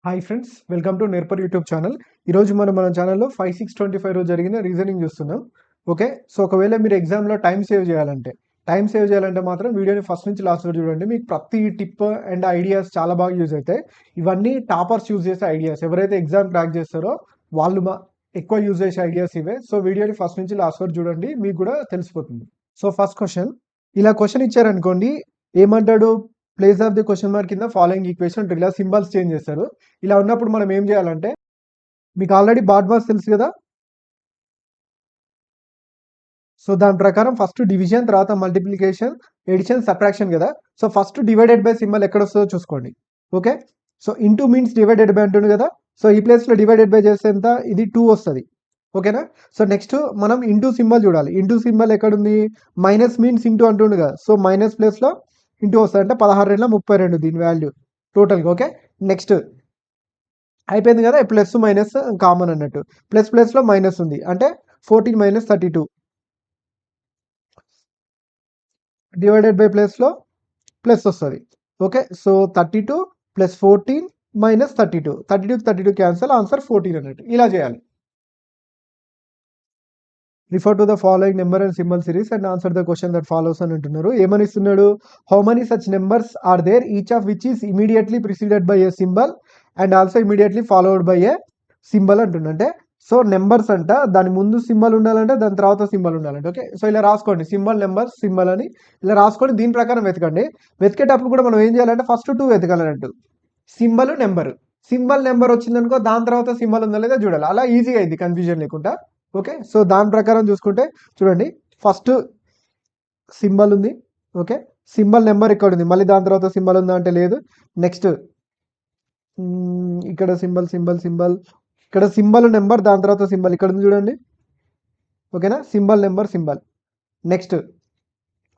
Hi friends, welcome to నేర్పర్ YouTube channel. ఈరోజు మన ఛానల్లో 5/6/25 రోజు జరిగిన రీజనింగ్ చూస్తున్నాం. ఓకే, సో ఒకవేళ మీరు ఎగ్జామ్లో టైం సేవ్ చేయాలంటే మాత్రం వీడియోని ఫస్ట్ నుంచి లాస్ట్ వరకు చూడండి. మీకు ప్రతి టిప్ అండ్ ఐడియాస్ చాలా బాగా యూజ్ అవుతాయి. ఇవన్నీ టాపర్స్ యూజ్ చేసే ఐడియాస్. ఎవరైతే ఎగ్జామ్ క్రాక్ చేస్తారో వాళ్ళు ఎక్కువ యూజ్ చేసే ఐడియాస్ ఇవే. సో వీడియోని ఫస్ట్ నుంచి లాస్ట్ వరకు చూడండి, మీకు కూడా తెలిసిపోతుంది. సో ఫస్ట్ క్వశ్చన్, ఇలా క్వశ్చన్ ఇచ్చారనుకోండి, ఏమంటాడు? Place of the question mark కింద ఫాలోయింగ్ ఈక్వేషన్, ఇలా సింబల్స్ చేంజ్ చేస్తారు. ఇలా ఉన్నప్పుడు మనం ఏం చేయాలంటే, మీకు ఆల్రెడీ బాడ్మాస్ తెలుసు కదా. సో దాని ప్రకారం ఫస్ట్ డివిజన్, తర్వాత మల్టిప్లికేషన్, ఎడిషన్, సబ్ట్రాక్షన్ కదా. So first divided by symbol ఎక్కడ వస్తుందో చూసుకోండి. Okay, so into means divided by అంటుంది కదా. సో ఈ ప్లేస్లో డివైడెడ్ బై చేస్తే ఎంత? ఇది 2 వస్తుంది. ఓకేనా. సో నెక్స్ట్ మనం ఇంటూ సింబల్ చూడాలి. ఇంటూ సింబల్ ఎక్కడుంది? మైనస్ మీన్స్ ఇంటూ అంటుండు కదా. సో మైనస్ ప్లేస్లో ఇంటూ వస్తుంది, అంటే 16/32 దీని వాల్యూ టోటల్గా. ఓకే, నెక్స్ట్ అయిపోయింది కదా. ప్లస్ మైనస్ కామన్ అన్నట్టు. ప్లస్లో మైనస్ ఉంది, అంటే 14 - 32 డివైడెడ్ బై ప్లస్లో ప్లస్ వస్తుంది. ఓకే, సో 32 + 14 - 32, 32 క్యాన్సల్, ఆన్సర్ 14 అన్నట్టు. ఇలా చేయాలి. Refer to the following number and symbol series and answer the question that follows అని అంటున్నారు. ఏమని ఇస్తున్నాడు? How many such numbers are there, each of which is immediately preceded by a symbol and also immediately followed by a symbol అంటుండే. అంటే so numbers అంట, దాని ముందు symbol ఉండాలంటే దాని తర్వాత సింబల్ ఉండాలంటే. ఓకే, సో ఇలా రాసుకోండి, సింబల్ నెంబర్ సింబల్ అని ఇలా రాసుకోండి. దీని ప్రకారం వెతకండి. వెతికేటప్పుడు కూడా మనం ఏం చేయాలంటే ఫస్ట్ 2 వెతకాలన్నట్టు. సింబల్ నెంబర్ వచ్చిందనుకో, దాని తర్వాత సింబల్ ఉందా లేదా చూడాలి. అలా ఈజీగా అయింది, కన్ఫ్యూజన్ లేకుండా. ఓకే, సో దాని ప్రకారం చూసుకుంటే చూడండి, ఫస్ట్ సింబల్ ఉంది. ఓకే, సింబల్ నెంబర్ ఇక్కడ ఉంది, మళ్ళీ దాని తర్వాత సింబల్ ఉందా అంటే లేదు. నెక్స్ట్ ఇక్కడ సింబల్ ఇక్కడ సింబల్ నెంబర్, దాని తర్వాత సింబల్ ఇక్కడ ఉంది చూడండి. ఓకేనా, సింబల్ నెంబర్ నెక్స్ట్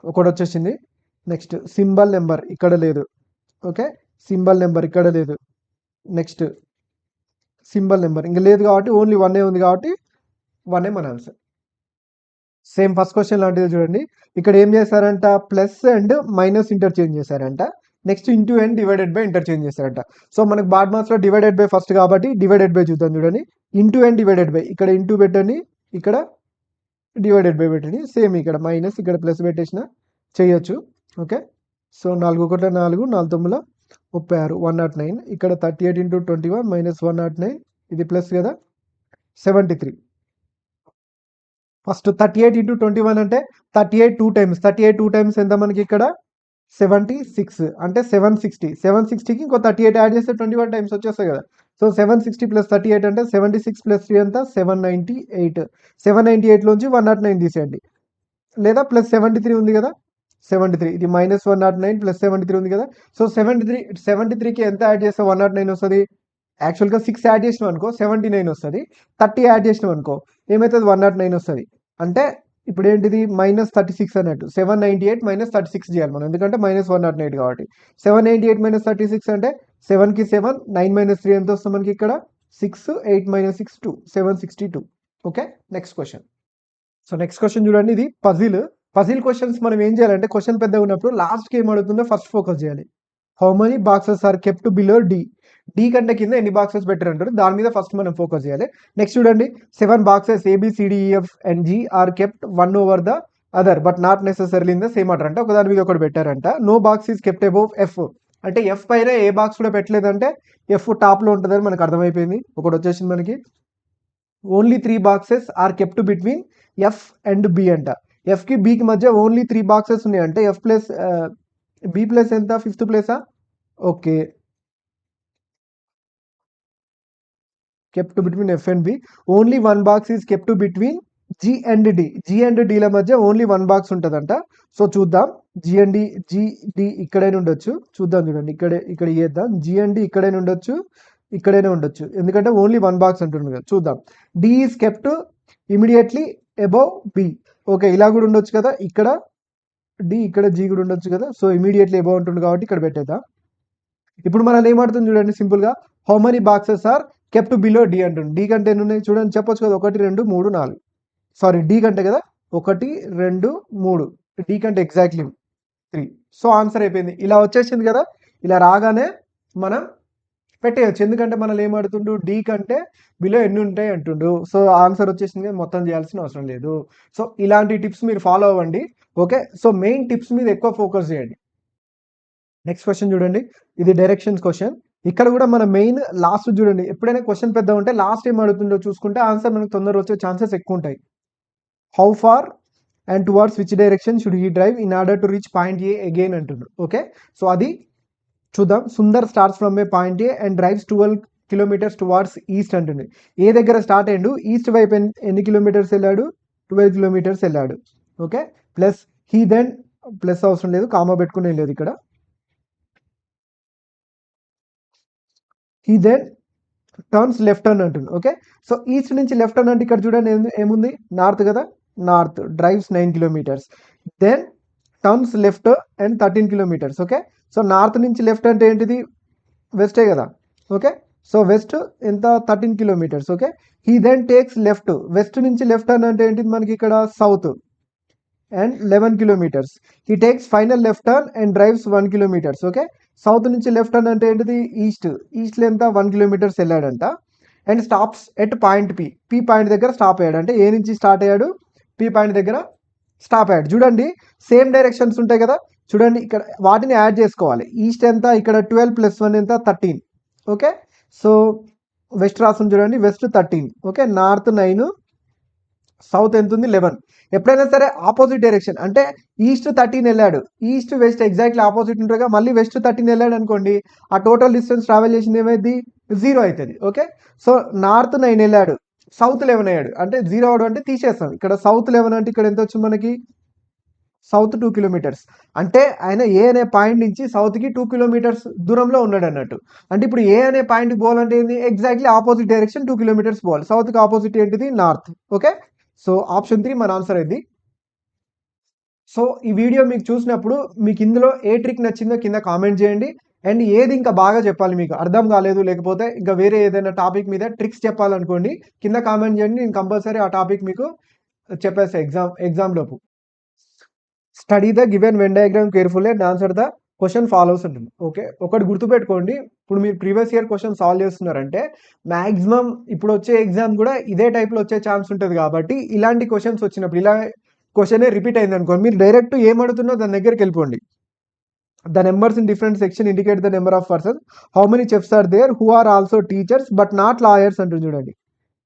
ఒకటి వచ్చేసింది. నెక్స్ట్ సింబల్ నెంబర్ ఇక్కడ లేదు. ఓకే, సింబల్ నెంబర్ ఇక్కడ లేదు. నెక్స్ట్ సింబల్ నెంబర్ ఇంకా లేదు కాబట్టి ఓన్లీ 1 ఉంది కాబట్టి 1 మన ఆన్సర్. సేమ్ ఫస్ట్ క్వశ్చన్ లాంటిది చూడండి. ఇక్కడ ఏం చేశారంట? ప్లస్ అండ్ మైనస్ ఇంటర్చేంజ్ చేశారంట. Next into and divided by interchange చేశారంట. సో మనకు బాడ్ మార్క్స్లో డివైడెడ్ బై ఫస్ట్ కాబట్టి డివైడెడ్ బై చూద్దాం. చూడండి, ఇంటూ అండ్ డివైడెడ్ బై, ఇక్కడ ఇంటూ పెట్టండి, ఇక్కడ డివైడెడ్ బై పెట్టండి. సేమ్ ఇక్కడ మైనస్, ఇక్కడ ప్లస్ పెట్టేసిన చేయొచ్చు. Okay, so 4 - 1 4, 4 - 9 36, 109. ఇక్కడ 38 × 21 - 109, ఇది ప్లస్ కదా, 73. ఫస్ట్ 38 × 21 అంటే 38 2 టైమ్స్. 38 2 టైమ్స్ ఎంత మనకి ఇక్కడ? 76, అంటే 760. 760కి ఇంకో 38 యాడ్ చేస్తే 21 టైమ్స్ వచ్చేస్తాయి కదా. సో 760 + 38 అంటే 76 + 3 ఎంత? 798. 798లోంచి 109 తీసేయండి, లేదా ప్లస్ 73 ఉంది కదా, 73. ఇది -109 + 73 ఉంది కదా. సో 73కి ఎంత యాడ్ చేస్తే 109 వస్తుంది? యాక్చువల్గా 6 యాడ్ చేసినాం అనుకో 79 వస్తుంది. 30 యాడ్ చేసినాం అనుకో ఏమవుతుంది? 109 వస్తుంది. అంటే ఇప్పుడు ఏంటిది? -36 అన్నట్టు. 798 - 36 చేయాలి మనం, ఎందుకంటే -108 కాబట్టి. 798 - 36 అంటే 7కి 7, 9 - 3 ఎంత వస్తుంది మనకి ఇక్కడ? 6, 8 - 6 2, 762. Okay, next question. So next question చూడండి, ఇది పజిల్ క్వశ్చన్స్. మనం ఏం చేయాలంటే క్వశ్చన్ పెద్దగా ఉన్నప్పుడు లాస్ట్కి ఏం అడుగుతుందో ఫస్ట్ ఫోకస్ చేయాలి. How many boxes are kept below D, D కంటే కింద ఎన్ని బాక్సెస్ పెట్టారంటారు, దాని మీద ఫస్ట్ మనం ఫోకస్ చేయాలి. నెక్స్ట్ చూడండి, 7 boxes ABCDEF and G are kept 1 over the other but not necessarily in the same order. అంటే ఒకదాని మీద ఒకటి పెట్టారంట. No box is kept above F, అంటే F పైన ఏ బాక్స్ కూడా పెట్టలేదంటే F టాప్లో ఉంటుందని మనకు అర్థమైపోయింది. ఒకటి వచ్చేసింది మనకి. Only 3 boxes are kept between F and B అంట. Fకి Bకి మధ్య ఓన్లీ 3 బాక్సెస్ ఉన్నాయి అంటే F ప్లస్ B ప్లస్ ఎంత? 5th ప్లేసా? Okay, kept between F and B. Only 1 box is kept between G and D. G and D ల మధ్య only 1 box ఉంటుందంట. So చూద్దాం, G and D ఇక్కడైనా ఉండొచ్చు. చూద్దాం, చూడండి, ఇక్కడ చేద్దాం. G and D ఇక్కడైనా ఉండొచ్చు, ఎందుకంటే ఓన్లీ 1 బాక్స్ అంటుంది కదా. చూద్దాం, D is kept immediately above B. Okay, ఇలా కూడా ఉండొచ్చు కదా, ఇక్కడ D ఇక్కడ G కూడా ఉండొచ్చు కదా. సో ఇమీడియట్లీ అబౌవ్ ఉంటుంది కాబట్టి ఇక్కడ పెట్టేద్దాం. ఇప్పుడు మనం ఏమడుతుంది చూడండి, సింపుల్గా how many boxes are kept below D అంటుంది. డి కంటే ఎన్ని ఉన్నాయి చూడండి, చెప్పొచ్చు కదా, 1 2 3 4. సారీ, డి కంటే కదా, 1 2 3, డి కంటే ఎగ్జాక్ట్లీ 3. సో ఆన్సర్ అయిపోయింది. ఇలా వచ్చేసింది కదా. ఇలా రాగానే మనం పెట్టేయచ్చు. ఎందుకంటే మనల్ని ఏం అడుగుతుండు, డి కంటే బిలో ఎన్ని ఉంటాయి అంటుండు. సో ఆన్సర్ వచ్చేసింది, మొత్తం చేయాల్సిన అవసరం లేదు. సో ఇలాంటి టిప్స్ మీరు ఫాలో అవ్వండి. ఓకే, సో మెయిన్ టిప్స్ మీద ఎక్కువ ఫోకస్ చేయండి. నెక్స్ట్ క్వశ్చన్ చూడండి, ఇది డైరెక్షన్స్ క్వశ్చన్. ఇక్కడ కూడా మన మెయిన్ లాస్ట్ చూడండి, ఎప్పుడైనా క్వశ్చన్ పెద్ద ఉంటే లాస్ట్ ఏం అడుగుతుందో చూసుకుంటే ఆన్సర్ మనకు తొందరగా వచ్చే ఛాన్సెస్ ఎక్కువ ఉంటాయి. How far and towards which direction should he drive in order to reach point A again అంటుండ్రు. ఓకే, సో అది చూద్దాం. Sundar starts from a point A and drives 12 kilometres towards east అంటుంది. ఏ దగ్గర స్టార్ట్ అయ్యిండు, east వైపు ఎన్ని kilometres వెళ్ళాడు, 12 kilometres వెళ్ళాడు. Okay, plus he then, plus అవసరం లేదు, కామా పెట్టుకునే లేదు ఇక్కడ. He then turns left turn అంటుంది. ఓకే, సో ఈస్ట్ నుంచి లెఫ్ట్ టర్న్ అంటే ఇక్కడ చూడండి ఏముంది, నార్త్ కదా, north drives 9 kilometres. Then turns left and 13 kilometres. Okay, so north నుంచి లెఫ్ట్ అంటే ఏంటిది, వెస్టే కదా. ఓకే, సో వెస్ట్ ఎంత, 13 kilometres. Okay, he then takes left, west నుంచి లెఫ్ట్ టర్న్ అంటే ఏంటిది మనకి ఇక్కడ south and 11 kilometres. He takes final left turn and drives 1 kilometres. Okay, south నుంచి లెఫ్ట్ టర్న్ అంటే ఏంటిది, ఈస్ట్, ఈస్ట్లో ఎంత 1 కిలోమీటర్స్ వెళ్ళాడంట. And stops at point P, P point దగ్గర స్టాప్ అయ్యాడు. అంటే ఏ నుంచి స్టార్ట్ అయ్యాడు, పి పాయింట్ దగ్గర స్టాప్ అయ్యాడు. చూడండి సేమ్ డైరెక్షన్స్ ఉంటాయి కదా, చూడండి ఇక్కడ వాటిని యాడ్ చేసుకోవాలి. ఈస్ట్ ఎంత, ఇక్కడ 12 + 1 ఎంత, 13. ఓకే, సో వెస్ట్ రాస్తుంది చూడండి, వెస్ట్ 13. ఓకే, నార్త్ 9, సౌత్ ఎంత ఉంది, 11. ఎప్పుడైనా సరే ఆపోజిట్ డైరెక్షన్ అంటే ఈస్ట్ 13 వెళ్ళాడు, ఈస్ట్ వెస్ట్ ఎగ్జాక్ట్లీ ఆపోజిట్ ఉంటారుగా, మళ్ళీ వెస్ట్ 13 వెళ్ళాడు అనుకోండి, ఆ టోటల్ డిస్టెన్స్ ట్రావెల్ చేసింది ఏమైంది, 0 అవుతుంది. ఓకే, సో నార్త్ 9 వెళ్ళాడు, సౌత్ 11 అయ్యాడు, అంటే 0 అవడం అంటే తీసేస్తాం. ఇక్కడ సౌత్ 11 అంటే ఇక్కడ ఎంత వచ్చింది మనకి, సౌత్ 2 కిలోమీటర్స్. అంటే ఆయన ఏ అనే పాయింట్ నుంచి సౌత్కి 2 కిలోమీటర్స్ దూరంలో ఉన్నాడు అన్నట్టు. అంటే ఇప్పుడు ఏ అనే పాయింట్కి పోవాలంటే ఏంది, ఎగ్జాక్ట్లీ ఆపోజిట్ డైరెక్షన్ 2 కిలోమీటర్స్ పోవాలి. సౌత్కి ఆపోజిట్ ఏంటిది, నార్త్. ఓకే, సో ఆప్షన్ 3 మన ఆన్సర్ అయింది. సో ఈ వీడియో మీకు చూసినప్పుడు మీకు ఇందులో ఏ ట్రిక్ నచ్చిందో కింద కామెంట్ చేయండి. అండ్ ఏది ఇంకా బాగా చెప్పాలి, మీకు అర్థం కాలేదు, లేకపోతే ఇంకా వేరే ఏదైనా టాపిక్ మీద ట్రిక్స్ చెప్పాలనుకోండి, కింద కామెంట్ చేయండి. నేను కంపల్సరీ ఆ టాపిక్ మీకు చెప్పేస్తాను ఎగ్జామ్ లోపు. Study the given Venn diagram carefully and answer the question follows ఉంటుంది. ఓకే, ఒకటి గుర్తుపెట్టుకోండి, ఇప్పుడు మీరు ప్రీవియస్ ఇయర్ క్వశ్చన్ సాల్వ్ చేస్తున్నారంటే మ్యాక్సిమం ఇప్పుడు వచ్చే ఎగ్జామ్ కూడా ఇదే టైప్లో వచ్చే ఛాన్స్ ఉంటుంది. కాబట్టి ఇలాంటి క్వశ్చన్స్ వచ్చినప్పుడు, ఇలా క్వశ్చనే రిపీట్ అయింది అనుకోండి, మీరు డైరెక్ట్ ఏం అడుగుతున్నో దాని దగ్గరికి వెళ్ళిపోండి. The numbers in different section indicate the number of person, how many chefs are there who are also teachers but not lawyers అంటుంది చూడండి.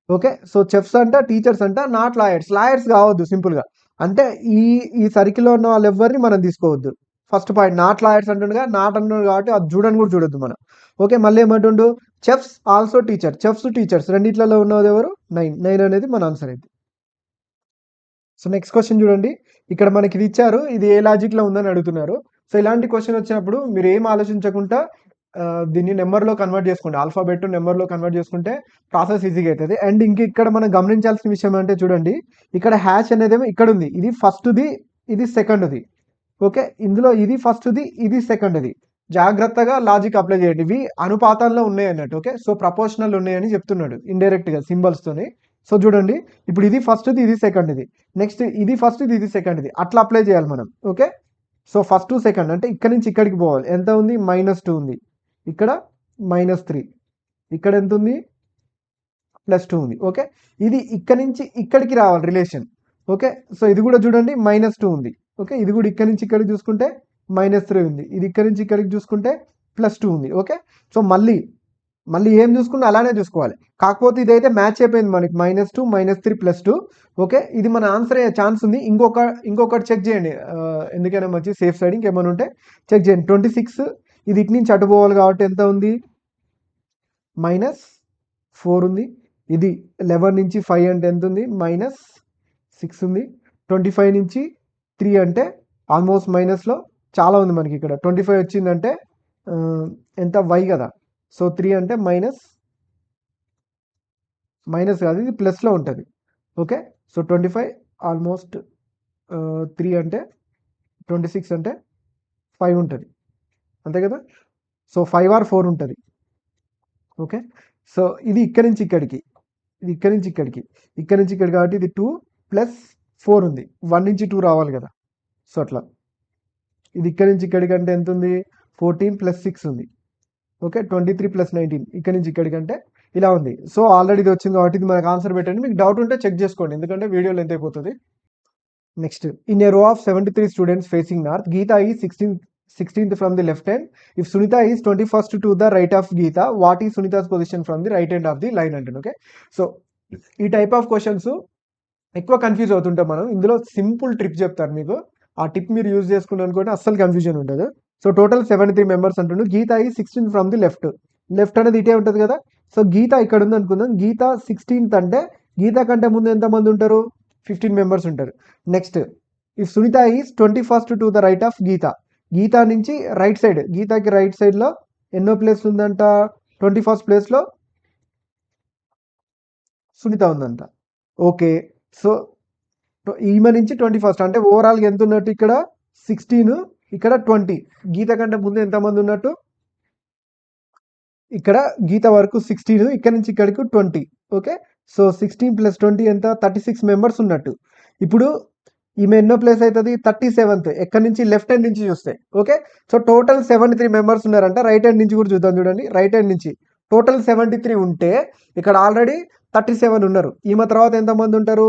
ఓకే, సో చెఫ్స్ అంట, టీచర్స్ అంట, నాట్ లాయర్స్. లాయర్స్ కావద్దు సింపుల్గా, అంటే ఈ ఈ సర్కిల్లో ఉన్న వాళ్ళు ఎవరిని మనం తీసుకోవద్దు. ఫస్ట్ పాయింట్ నాట్ లాయర్స్ అంటుండగా, నాట్ అంటున్నాడు కాబట్టి అది చూడని కూడా చూడొద్దు మనం. ఓకే, మళ్ళీ ఏమంటుండు, chefs also teacher, chefs teachers రెండిట్లలో ఉన్నది ఎవరు, 9 అనేది మన ఆన్సర్ అయితే. సో నెక్స్ట్ క్వశ్చన్ చూడండి, ఇక్కడ మనకి ఇది ఇచ్చారు, ఇది ఏ లాజిక్లో ఉందని అడుగుతున్నారు. సో ఇలాంటి క్వశ్చన్ వచ్చినప్పుడు మీరు ఏం ఆలోచించకుండా దీన్ని నెంబర్లో కన్వర్ట్ చేసుకోండి, ఆల్ఫాబెట్ నెంబర్లో కన్వర్ట్ చేసుకుంటే ప్రాసెస్ ఈజీగా అవుతుంది. అండ్ ఇంక ఇక్కడ మనం గమనించాల్సిన విషయం అంటే చూడండి, ఇక్కడ హ్యాష్ అనేదేమో ఇక్కడ ఉంది, ఇది ఫస్ట్ది, ఇది సెకండ్ది. ఓకే, ఇందులో ఇది ఫస్ట్ది, ఇది సెకండ్ది. జాగ్రత్తగా లాజిక్ అప్లై చేయండి, ఇవి అనుపాతంలో ఉన్నాయి అన్నట్టు. ఓకే, సో ప్రపోర్షనల్ ఉన్నాయని చెప్తున్నాడు ఇండైరెక్ట్గా సింబల్స్తోని. సో చూడండి, ఇప్పుడు ఇది ఫస్ట్ది, ఇది సెకండ్ది, నెక్స్ట్ ఇది ఫస్ట్ది, ఇది సెకండ్ది, అట్లా అప్లై చేయాలి మనం. ఓకే, సో ఫస్ట్ సెకండ్ అంటే ఇక్కడ నుంచి ఇక్కడికి పోవాలి, ఎంత ఉంది, -2 ఉంది, ఇక్కడ -3, ఇక్కడ ఎంత ఉంది, +2 ఉంది. ఓకే, ఇది ఇక్కడ నుంచి ఇక్కడికి రావాలి రిలేషన్. ఓకే, సో ఇది కూడా చూడండి -2 ఉంది. ఓకే, ఇది కూడా ఇక్కడ నుంచి ఇక్కడికి చూసుకుంటే -3 ఉంది, ఇది ఇక్కడ నుంచి ఇక్కడికి చూసుకుంటే +2 ఉంది. ఓకే, సో మళ్ళీ ఏం చూసుకున్నా అలానే చూసుకోవాలి. కాకపోతే ఇదైతే మ్యాచ్ అయిపోయింది మనకి, -2, -3, +2. ఓకే, ఇది మన ఆన్సర్ అయ్యే ఛాన్స్ ఉంది. ఇంకొకటి చెక్ చేయండి, ఎందుకైనా మంచి సేఫ్ సైడ్ ఇంకేమైనా ఉంటే చెక్ చేయండి. 26 ఇది ఇటు నుంచి అటు పోవాలి కాబట్టి ఎంత ఉంది, -4 ఉంది. ఇది 11 నుంచి 5 అంటే ఎంత ఉంది, -6 ఉంది. 25 నుంచి 3 అంటే ఆల్మోస్ట్ మైనస్లో చాలా ఉంది మనకి. ఇక్కడ 25 వచ్చిందంటే ఎంత, y కదా, సో 3 అంటే మైనస్ కాదు, ఇది ప్లస్లో ఉంటుంది. ఓకే, సో 25 ఆల్మోస్ట్ 3 అంటే 26 అంటే 5 ఉంటుంది, అంతే కదా. సో 5 or 4 ఉంటుంది. ఓకే, సో ఇది ఇక్కడి నుంచి ఇక్కడికి, ఇది ఇక్కడి నుంచి ఇక్కడికి, ఇక్కడి నుంచి ఇక్కడికి కాబట్టి ఇది 2 + 4 ఉంది, 1 నుంచి 2 రావాలి కదా. సో అట్లా ఇది ఇక్కడి నుంచి ఇక్కడికి అంటే ఎంత ఉంది, 14 + 6 ఉంది. ఓకే 23 + 19 ఇక్కడ నుంచి ఇక్కడికంటే ఇలా ఉంది. సో ఆల్రెడీ ఇది వచ్చింది కాబట్టి ఇది మనకు ఆన్సర్ పెట్టండి. మీకు డౌట్ ఉంటే చెక్ చేసుకోండి ఎందుకంటే వీడియో లెంత్ అయిపోతుంది. Next in a row of 73 students facing north Geeta is 16th from the left hand if Sunita is 21st to the right of Geeta what is Sunita's position from the right hand of the line అంటుంది. Okay so ఈ type of questions ఎక్కువ confuse అవుతుంటాం మనం. ఇందులో simple trip చెప్తారు మీకు. ఆ tip మీరు యూజ్ చేసుకుని అనుకుంటే అస్సలు కన్ఫ్యూజన్ ఉండదు. సో టోటల్ 73 మెంబర్స్ అంటుండు. గీత ఈ 16 ఫ్రమ్ ది లెఫ్ట్ అనేది ఇటే ఉంటుంది కదా. సో గీత ఇక్కడ ఉంది అనుకుందాం. గీత 16th అంటే గీత కంటే ముందు ఎంతమంది ఉంటారు? 15 మెంబర్స్ ఉంటారు. Next if Sunita is 21st to the right of Geeta Geeta నుంచి రైట్ సైడ్ గీతకి రైట్ సైడ్లో ఎన్నో ప్లేస్ ఉందంట? 21st ప్లేస్లో సునీత ఉందంట. ఓకే సో ఈమె నుంచి 21st అంటే ఓవరాల్గా ఎంత ఉన్నట్టు? ఇక్కడ 16, ఇక్కడ 20. గీత కంటే ముందు ఎంతమంది ఉన్నట్టు? ఇక్కడ గీత వరకు 16, ఇక్కడ నుంచి ఇక్కడికి 20. ఓకే సో 16 + 20 ఎంత? 36 మెంబర్స్ ఉన్నట్టు. ఇప్పుడు ఈమె ఎన్నో ప్లేస్ అవుతుంది? 37th ఎక్కడి నుంచి? లెఫ్ట్ హ్యాండ్ నుంచి చూస్తే. ఓకే సో టోటల్ 73 మెంబర్స్ ఉన్నారంట. రైట్ హ్యాండ్ నుంచి కూడా చూద్దాం చూడండి. రైట్ హ్యాండ్ నుంచి టోటల్ 73 ఉంటే ఇక్కడ ఆల్రెడీ 37 ఉన్నారు. ఈమె తర్వాత ఎంతమంది ఉంటారు?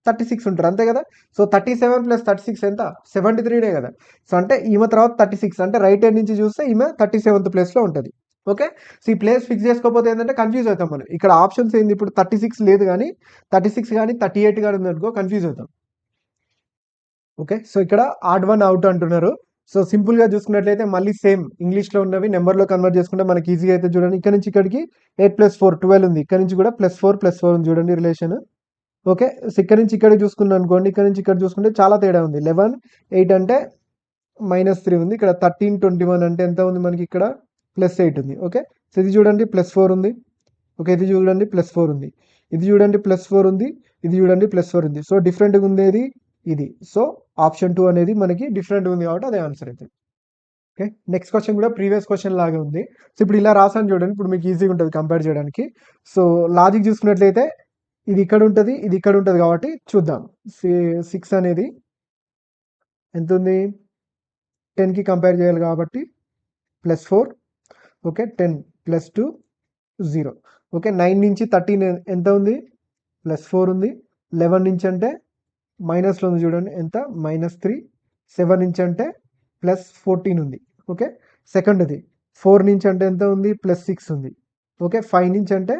36 ఉంటారు అంతే కదా. సో 37 + 36 ఎంత? 73 కదా. సో అంటే ఈమె తర్వాత 36 అంటే రైట్ హ్యాండ్ నుంచి చూస్తే ఈమె 37th ప్లేస్లో ఉంటుంది. ఓకే సో ఈ ప్లేస్ ఫిక్స్ చేసుకోకపోతే ఏంటంటే కన్ఫ్యూజ్ అవుతాం మనం. ఇక్కడ ఆప్షన్స్ ఏంది? ఇప్పుడు 36 లేదు కానీ 36 కానీ 38 కానీ ఉందనుకో కన్ఫ్యూజ్ అవుతాం. ఓకే సో ఇక్కడ ఆడ్ వన్ అవుట్ అంటున్నారు. సో సింపుల్గా చూసుకున్నట్లయితే మళ్ళీ సేమ్ ఇంగ్లీష్లో ఉన్నవి నెంబర్లో కన్వర్ట్ చేసుకుంటే మనకి ఈజీగా అయితే చూడండి. ఇక్కడ నుంచి ఇక్కడికి 8 + 4 12 ఉంది. ఇక్కడ నుంచి కూడా +4 ఉంది చూడండి రిలేషన్. ఓకే సో ఇక్కడ నుంచి ఇక్కడ చూసుకున్నాం అనుకోండి. ఇక్కడ నుంచి ఇక్కడ చూసుకుంటే చాలా తేడా ఉంది. 11 8 అంటే -3 ఉంది. ఇక్కడ 13 21 అంటే ఎంత ఉంది మనకి? ఇక్కడ +8 ఉంది. ఓకే సో ఇది చూడండి +4 ఉంది. ఓకే ఇది చూడండి +4 ఉంది. ఇది చూడండి +4 ఉంది. ఇది చూడండి +4 ఉంది. సో డిఫరెంట్గా ఉండేది ఇది. సో ఆప్షన్ 2 అనేది మనకి డిఫరెంట్ ఉంది కాబట్టి అదే ఆన్సర్ అవుతుంది. ఓకే నెక్స్ట్ క్వశ్చన్ కూడా ప్రీవియస్ క్వశ్చన్ లాగే ఉంది. సో ఇప్పుడు ఇలా రాసాను చూడండి. ఇప్పుడు మీకు ఈజీగా ఉంటుంది కంపేర్ చేయడానికి. సో లాజిక్ చూసుకున్నట్లయితే ఇది ఇక్కడ ఉంటుంది, ఇది ఇక్కడ ఉంటుంది కాబట్టి చూద్దాం. 6 అనేది ఎంత ఉంది? 10కి కంపేర్ చేయాలి కాబట్టి +4. ఓకే 10 + 2 0. ఓకే 9 నుంచి 13 ఎంత ఉంది? +4 ఉంది. 11 నుంచి అంటే మైనస్లో ఉంది చూడండి ఎంత? -3. 7 నుంచి అంటే +14 ఉంది. ఓకే సెకండ్ది 4 నుంచి అంటే ఎంత ఉంది? +6 ఉంది. ఓకే 5 నుంచి అంటే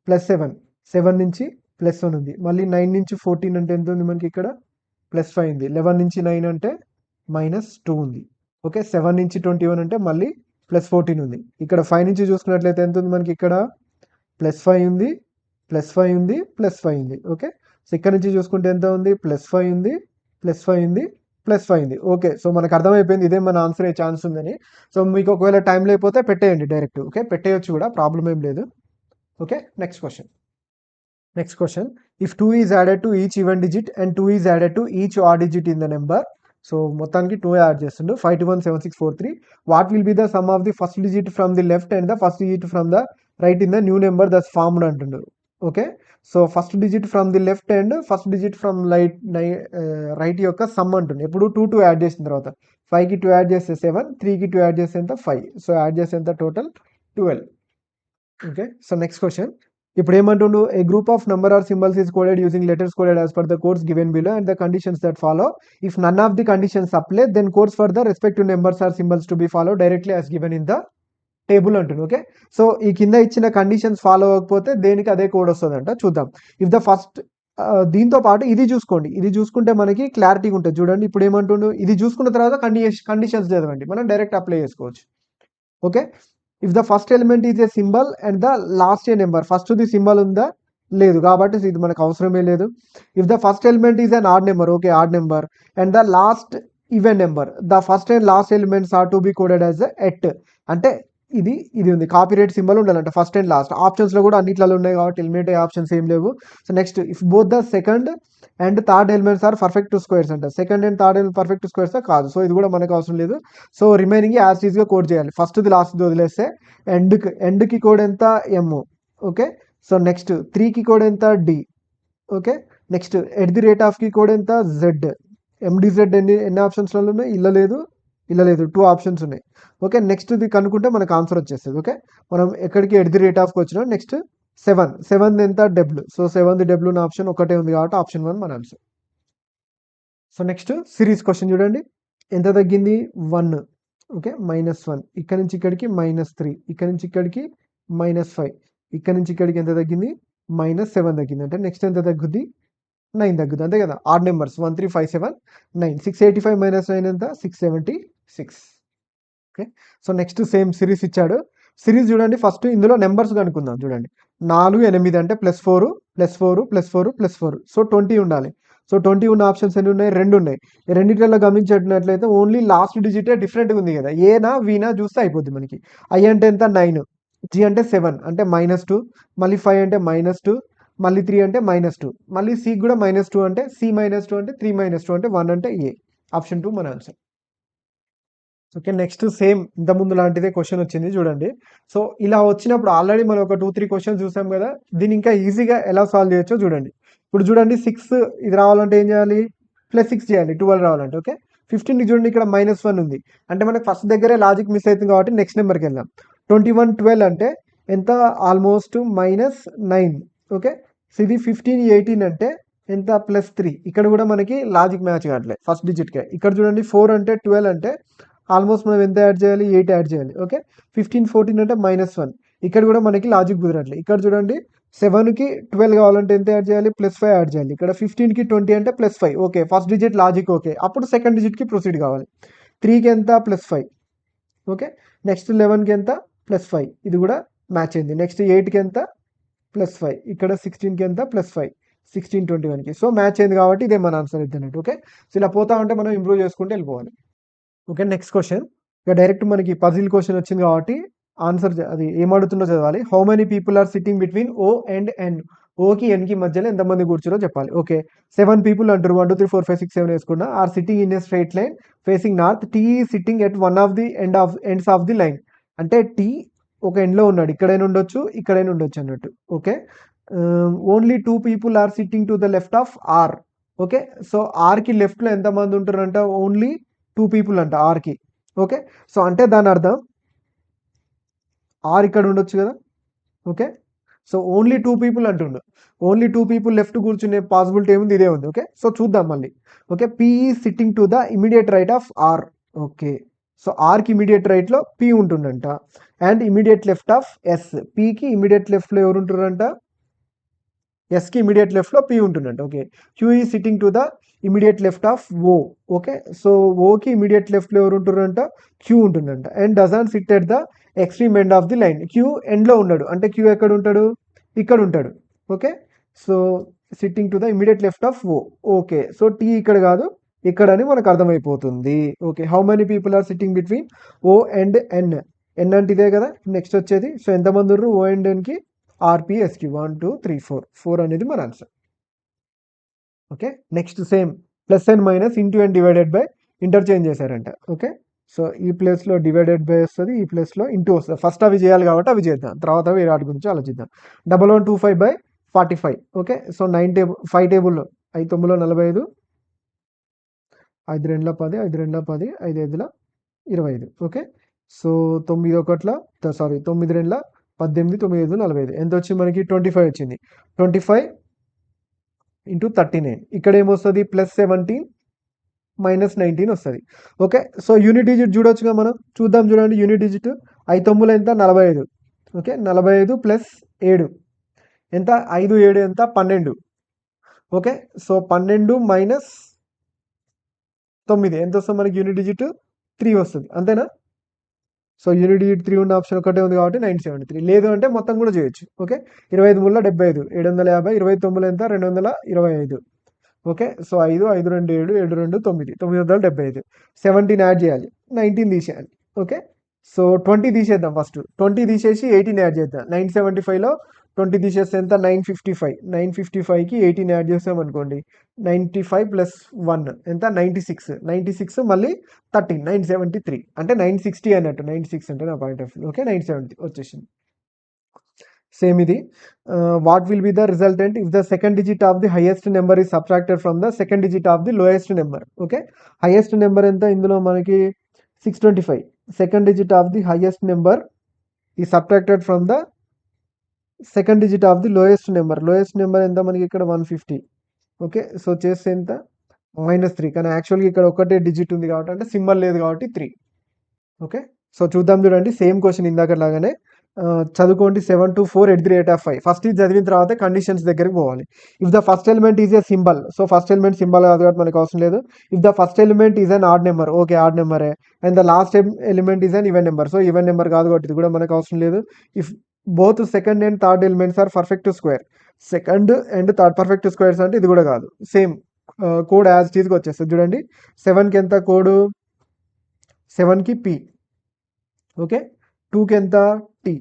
+7. 7 నుంచి +1 ఉంది. మళ్ళీ 9 నుంచి 14 అంటే ఎంత ఉంది మనకి? ఇక్కడ +5 ఉంది. 11 నుంచి 9 అంటే -2 ఉంది. ఓకే 7 నుంచి 21 అంటే మళ్ళీ +14 ఉంది. ఇక్కడ 5 నుంచి చూసుకున్నట్లయితే ఎంత ఉంది మనకి? ఇక్కడ +5 ఉంది, +5 ఉంది, +5 ఉంది. ఓకే సో ఇక్కడ నుంచి చూసుకుంటే ఎంత ఉంది? +5 ఉంది, +5 ఉంది, +5 ఉంది. ఓకే సో మనకు అర్థమైపోయింది ఇదే మన ఆన్సర్ అయ్యే ఛాన్స్ ఉందని. సో మీకు ఒకవేళ టైం లేకపోతే పెట్టేయండి డైరెక్ట్. ఓకే పెట్టేయచ్చు కూడా, ప్రాబ్లం ఏం లేదు. Okay next question. If 2 is added to each even digit and 2 is added to each odd digit in the number. So మొత్తానికి 2 యాడ్ చేస్తుండు 5217643. What will be the sum of the first digit from the left and the first digit from the right in the new number thus formed అంటుండు. Okay so first digit from the left and first digit from right యొక్క some అంటుంది. ఎప్పుడు 2 add చేసిన తర్వాత 5కి 2 add చేస్తే 7, 3కి 2 add చేస్తే ఎంత? 5. సో యాడ్ చేస్తే ఎంత? Total 12. Okay so next question. ఇప్పుడు ఏమంటుండు? A group of number or symbols is coded using letters coded as per the codes given below and the conditions that follow. If none of the conditions apply then codes for the respective numbers or symbols to be follow directly as given in the table అంటుంది. Okay so ఈ కింద ఇచ్చిన conditions follow అవ్వకపోతే దేనికి అదే code వస్తుందంట. చూద్దాం. If the first దీంతో పాటు ఇది చూసుకోండి. ఇది చూసుకుంటే మనకి క్లారిటీగా ఉంటుంది. చూడండి ఇప్పుడు ఏమంటుండు? ఇది చూసుకున్న తర్వాత కండిషన్స్ చదవండి, మనం డైరెక్ట్ అప్లై చేసుకోవచ్చు. Okay if the first element is a symbol and the last a number. First the symbol ఉందా? లేదు కాబట్టి ఇది మనకు అవసరమే లేదు. If the first element is an odd number. Okay odd number and the last even number. The first and last elements are to be coded as at. అంటే ఇది ఉంది కాపీరేట్ సింబల్ ఉండాలంటే ఫస్ట్ అండ్ లాస్ట్. ఆప్షన్స్లో కూడా అన్నిట్లలో ఉన్నాయి కాబట్టి eliminate అయ్యే ఆప్షన్స్ ఏం లేవు. So next if both the second and third elements are perfect to squares అంట. Second and third element perfect to squares కాదు. సో ఇది కూడా మనకు అవసరం లేదు. సో రిమైనింగ్ యాజ్ ఈజ్గా కోడ్ చేయాలి. ఫస్ట్ది లాస్ట్ది వదిలేస్తే ఎండ్కి కోడ్ ఎంత? M. ఓకే సో నెక్స్ట్ 3కి కోడ్ ఎంత? D. ఓకే నెక్స్ట్ @కి కోడ్ ఎంత? Z. MDZ ఎన్ని ఆప్షన్స్లలో ఉన్నాయి? ఇల్ల లేదు, ఇలా లేదు, 2 ఆప్షన్స్ ఉన్నాయి. ఓకే, నెక్స్ట్ ఇది కనుక్కుంటే మనకు ఆన్సర్ వచ్చేస్తుంది. ఓకే, మనం ఎక్కడికి ఎట్ ది రేట్ ఆఫ్కి వచ్చినా నెక్స్ట్ 7 ఎంత డబ్ల్యూ. సో 7 డబ్ల్యూ ఉన్న ఆప్షన్ ఒకటే ఉంది కాబట్టి ఆప్షన్ 1 మన answer. So next series question చూడండి. ఎంత తగ్గింది 1. ఓకే, -1. ఇక్కడ నుంచి ఇక్కడికి -3, ఇక్కడ నుంచి ఇక్కడికి -5, ఇక్కడ నుంచి ఇక్కడికి ఎంత తగ్గింది -7 తగ్గింది. అంటే నెక్స్ట్ ఎంత తగ్గుద్ది 9 తగ్గుద్ది, అంతే కదా. Odd numbers 1 3 5 7 9. 685 - 9 ఎంత 676. Okay, so next same series ఇచ్చాడు. సిరీస్ చూడండి, ఫస్ట్ ఇందులో నెంబర్స్ కనుక్కుందాం. చూడండి 4 8 అంటే +4 +4 +4 +4, సో 20 ఉండాలి. సో 20 ఉన్న ఆప్షన్స్ ఎన్ని ఉన్నాయి, 2 ఉన్నాయి. రెండిట్లలో గమనించినట్లయితే ఓన్లీ లాస్ట్ డిజిటే డిఫరెంట్గా ఉంది కదా, ఏనా వీనా చూస్తే అయిపోద్ది మనకి. ఐ అంటే ఎంత 9, జీ అంటే 7 అంటే -2, మళ్ళీ 5 అంటే -2, మళ్ళీ 3 అంటే -2, మళ్ళీ సి కూడా -2 అంటే సి -2 అంటే 3 -2 అంటే 1 అంటే ఏ. ఆప్షన్ 2 మన ఆన్సర్. ఓకే, నెక్స్ట్ సేమ్ ఇంతకుముందు లాంటిదే క్వశ్చన్ వచ్చింది చూడండి. సో ఇలా వచ్చినప్పుడు ఆల్రెడీ మనం ఒక 2 3 క్వశ్చన్స్ చూసాం కదా, దీన్ని ఇంకా ఈజీగా ఎలా సాల్వ్ చేయొచ్చో చూడండి. ఇప్పుడు చూడండి 6 ఇది రావాలంటే ఏం చేయాలి, +6 చేయాలి 12 రావాలంటే. ఓకే, 15కి చూడండి ఇక్కడ -1 ఉంది, అంటే మనకు ఫస్ట్ దగ్గరే లాజిక్ మిస్ అవుతుంది కాబట్టి నెక్స్ట్ నెంబర్కి వెళ్దాం. 21 12 అంటే ఎంత, ఆల్మోస్ట్ -9. ఓకే, సో ఇది 15 18 అంటే ఎంత +3. ఇక్కడ కూడా మనకి లాజిక్ మ్యాచ్ కావట్లేదు ఫస్ట్ డిజిట్కే. ఇక్కడ చూడండి 4 అంటే 12 అంటే ఆల్మోస్ట్ మనం ఎంత యాడ్ చేయాలి, 8 యాడ్ చేయాలి. ఓకే, 15 14 అంటే -1. ఇక్కడ కూడా మనకి లాజిక్ కుదరట్లేదు. ఇక్కడ చూడండి 7కి 12 కావాలంటే ఎంత యాడ్ చేయాలి, +5 యాడ్ చేయాలి. ఇక్కడ 15కి 20 అంటే +5. Okay, first digit logic okay, అప్పుడు సెకండ్ డిజిట్కి ప్రొసీడ్ కావాలి. 3కి ఎంత +5. ఓకే, నెక్స్ట్ 11కి ఎంత +5, ఇది కూడా మ్యాచ్ అయింది. నెక్స్ట్ 8కి ఎంత +5, ఇక్కడ 16కి ఎంత +5, 16 21కి. సో మ్యాచ్ అయింది కాబట్టి ఇదే మన ఆన్సర్ అయితే అన్నట్టు. ఓకే, సో ఇలా పోతా ఉంటే మనం ఇంప్రూవ్ చేసుకుంటూ వెళ్ళిపోవాలి. ఓకే, నెక్స్ట్ క్వశ్చన్ ఇక డైరెక్ట్ మనకి పజిల్ క్వశ్చన్ వచ్చింది కాబట్టి ఆన్సర్ అది ఏమడుతుందో చదవాలి. How many people are sitting between O and N. ఓకి ఎన్కి మధ్యలో ఎంతమంది కూర్చురో చెప్పాలి. ఓకే, 7 పీపుల్ అంటారు, 1 2 3 4 5 6 7 వేసుకున్నా. Are sitting in a straight line facing north. T sitting at one of the ends of the line. అంటే టీ ఒక ఎండ్లో ఉన్నాడు, ఇక్కడైనా ఉండొచ్చు ఇక్కడైనా ఉండొచ్చు అన్నట్టు. Okay, only 2 people are sitting to the left of R. Okay, so ఆర్కి లెఫ్ట్లో ఎంతమంది ఉంటారంట, ఓన్లీ 2 పీపుల్ అంట ఆర్కి. ఓకే, సో అంటే దాని అర్థం ఆర్ ఇక్కడ ఉండొచ్చు కదా. ఓకే, సో ఓన్లీ 2 పీపుల్ అంటుండు, ఓన్లీ 2 పీపుల్ లెఫ్ట్ కూర్చునే పాసిబిలిటీ ఏముంది, ఇదే ఉంది. ఓకే, సో చూద్దాం మళ్ళీ. Okay, P is sitting to the immediate right of R. Okay, so ఆర్కి ఇమీడియట్ రైట్లో పి ఉంటుండంట, and immediate left of S. పికి ఇమీడియట్ లెఫ్ట్లో ఎవరు ఉంటున్నారంట, ఎస్కి ఇమీడియట్ లెఫ్ట్లో పి ఉంటుందంట. Okay, Q is sitting to the immediate left of O. Okay, so ఓకి ఇమీడియట్ లెఫ్ట్లో ఎవరు ఉంటున్నారంట, క్యూ ఉంటుందంట. And doesn't sit at the extreme end of the line. Q ఎండ్లో ఉన్నాడు, అంటే క్యూ ఎక్కడ ఉంటాడు, ఇక్కడ ఉంటాడు. Okay, so sitting to the immediate left of O. Okay, so T ఇక్కడ కాదు ఇక్కడ అని మనకు అర్థమైపోతుంది. Okay, how many people are sitting between O and N. N అంటే ఇదే కదా, నెక్స్ట్ వచ్చేది. సో ఎంతమంది ఉన్నారు ఓ అండ్ ఎన్కి, ఆర్పిఎస్కి 1 2 3 4 అనేది మన answer. Okay, next same plus and minus into and divided by interchange చేశారంట. ఓకే, సో ఈ ప్లేస్లో డివైడెడ్ బై వస్తుంది, ఈ ప్లేస్లో ఇంటూ వస్తుంది. ఫస్ట్ అవి చేయాలి కాబట్టి అవి చేద్దాం, తర్వాత వేరే వాటి గురించి ఆలోచిద్దాం. 1125/45. ఓకే, సో 9 టేబుల్ 5 టేబుల్లో 5 9లో 45, 5 2 10, 5 2 10, 5 5 25. Okay, so 9 1 sorry 9 2 18, 9 5 45. ఎంత వచ్చింది మనకి 25 వచ్చింది. 25 × 39. ఇక్కడ ఏమొస్తుంది +17 -19 వస్తుంది. ఓకే, సో యూనిట్ డిజిట్ చూడొచ్చుగా మనం, చూద్దాం. చూడండి యూనిట్ డిజిట్ 5 9 ఎంత 45. ఓకే, 45 + 7 ఎంత 5 7 ఎంత 12. ఓకే, సో 12 - 9 ఎంత వస్తుంది మనకి, యూనిట్ డిజిట్ 3 వస్తుంది, అంతేనా. సో యూనిట్ డిజిట్ 3 ఉన్న ఆప్షన్ ఒకటే ఉంది కాబట్టి 973. లేదు అంటే మొత్తం కూడా చేయొచ్చు. ఓకే, 25 3 75, 750, 29 ఎంత 225. Okay, so 5 5 2 7 7 2 9 975. 17 యాడ్ చేయాలి, 19 తీసేయాలి. ఓకే, సో 20 తీసేద్దాం. ఫస్ట్ 20 తీసేసి 18 యాడ్ చేద్దాం. 975లో 20 తీసేస్తే ఎంత 955. 955కి 18 యాడ్ చేస్తాం అనుకోండి, 95 + 1 ఎంత 96. 96 మళ్ళీ 13 973, అంటే 960 అన్నట్టు. 96 అంటే నా పాయింట్ ఆఫ్ వ్యూ. ఓకే, 970 వచ్చేసింది. సేమ్ ఇది. What will be the resultant if the second digit of the highest number is subtracted from the second digit of the lowest number. Okay, highest number ఎంత ఇందులో మనకి 625. Second digit of the highest number is subtracted from the second digit of the lowest number. Lowest number ఎంత మనకి ఇక్కడ 150. Okay, so చేస్తే ఎంత -3. కానీ యాక్చువల్గా ఇక్కడ ఒకటే డిజిట్ ఉంది కాబట్టి, అంటే సింబల్ లేదు కాబట్టి 3. ఓకే, సో చూద్దాం చూడండి. సేమ్ క్వశ్చన్ ఇందాక లాగానే చదువుకోండి. 7 to 4 @ 5. ఫస్ట్ ఇది చదివిన తర్వాత కండిషన్స్ దగ్గరికి పోవాలి. If the first element is a symbol, so first element symbol కాదు కాబట్టి మనకు అవసరం లేదు. If the first element is an odd number, okay odd నెంబరే. And the last element is an even number, so even number కాదు కాబట్టి ఇది కూడా మనకు అవసరం లేదు. If both second and third elements are perfect square, second and third perfect squares అంటే ఇది కూడా కాదు. సేమ్ కోడ్ యాజ్ ఇట్ ఈస్గా వచ్చేస్తుంది. చూడండి 7కి ఎంత కోడ్, 7కి P, ఓకే 2కి ఎంత T.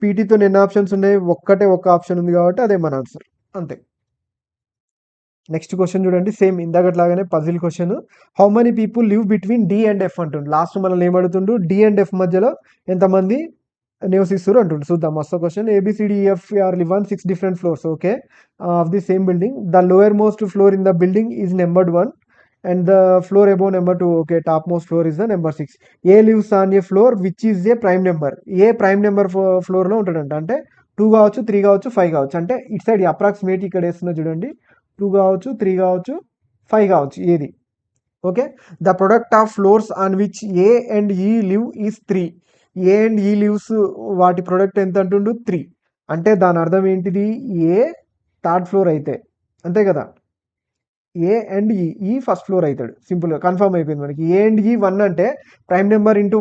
పీటీతో ఎన్ని ఆప్షన్స్ ఉన్నాయి, ఒక్క ఆప్షన్ ఉంది కాబట్టి అదే మన ఆన్సర్, అంతే. నెక్స్ట్ క్వశ్చన్ చూడండి, సేమ్ ఇందాకట్లాగానే puzzle question. How many people live between D and F అంటుండు. లాస్ట్ మనల్ని ఏమడుతుండు, డి అండ్ ఎఫ్ మధ్యలో ఎంతమంది నివసిస్తారు అంటుండు. చూద్దాం మస్తు question. ABCDEF are live on 6 different floors, okay, of the same building. The lower most floor in the building is numbered 1 and the floor above number 2, okay, topmost floor is the number 6. A lives on a floor which is a prime number. A prime number floor లో ఉంటాడంట, అంటే 2 కావచ్చు, 3 కావచ్చు, 5 కావచ్చు. అంటే ఇటు side approximate ఇక్కడ వేస్తున్నా చూడండి, 2 కావచ్చు, 3 కావచ్చు, 5 కావచ్చు, ఏది. Okay, the product of floors on which A and ఈ లివ్ ఈస్ 3. ఏ అండ్ ఈ లివ్స్ వాటి ప్రొడక్ట్ ఎంత అంటుండు 3. అంటే దాని అర్థం ఏంటిది, ఏ థర్డ్ ఫ్లోర్ అయితే, అంతే కదా. ఏ అండ్ ఈ ఫస్ట్ ఫ్లోర్ అవుతాడు, సింపుల్గా కన్ఫర్మ్ అయిపోయింది మనకి. ఏ అండ్ ఈ 1 అంటే ప్రైమ్ నెంబర్ ఇంటూ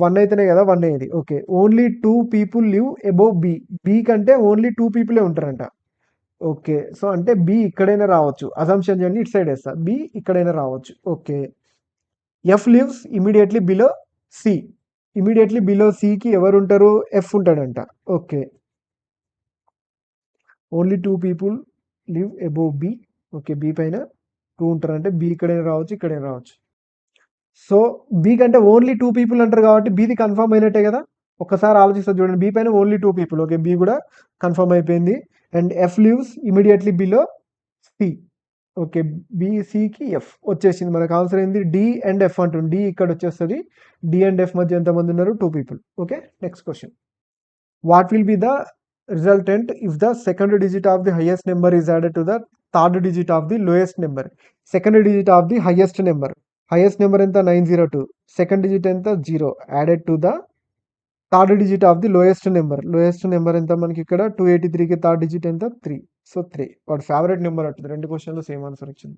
1 అయితేనే కదా 1 అయ్యేది. Okay, only 2 people live above B. B కంటే ఓన్లీ 2 people ఉంటారంట. ఓకే, సో అంటే బి ఇక్కడైనా రావచ్చు, అజంప్షన్ చేయండి, ఇటు సైడ్ వేస్తా, బి ఇక్కడైనా రావచ్చు. Okay, F lives immediately below C. Immediately below సికి ఎవరు ఉంటారు, ఎఫ్ ఉంటాడంట. Okay, only 2 people live above B. Okay, B పైన 2 ఉంటారంటే బి ఇక్కడైనా రావచ్చు, ఇక్కడైనా రావచ్చు. సో బి కంటే ఓన్లీ 2 people అంటారు కాబట్టి బీది కన్ఫర్మ్ అయినట్టే కదా. ఒక్కసారి ఆలోచిస్తే చూడండి, బి పైన ఓన్లీ 2 people, ఓకే బి కూడా కన్ఫర్మ్ అయిపోయింది. And F lives immediately below C. Okay, బీసీకి ఎఫ్ వచ్చేసింది. మనకు ఆన్సర్ ఏంది, డి అండ్ ఎఫ్ అంటుంది. డి ఇక్కడ వచ్చేస్తుంది. డి అండ్ ఎఫ్ మధ్య ఎంతమంది ఉన్నారు, 2 people. Okay, next question. What will be the resultant if the second digit of the highest number is added to the third digit of the lowest number. Second digit of the highest number, highest number ఎంత 902, second digit ఎంత 0, added to the third digit of the lowest number. Lowest number ఎంత మనకి ఇక్కడ 283కి third digit ఎంత 3. So 3 వాడు favourite number అంటుంది. 2 క్వశ్చన్లో same answer వచ్చింది.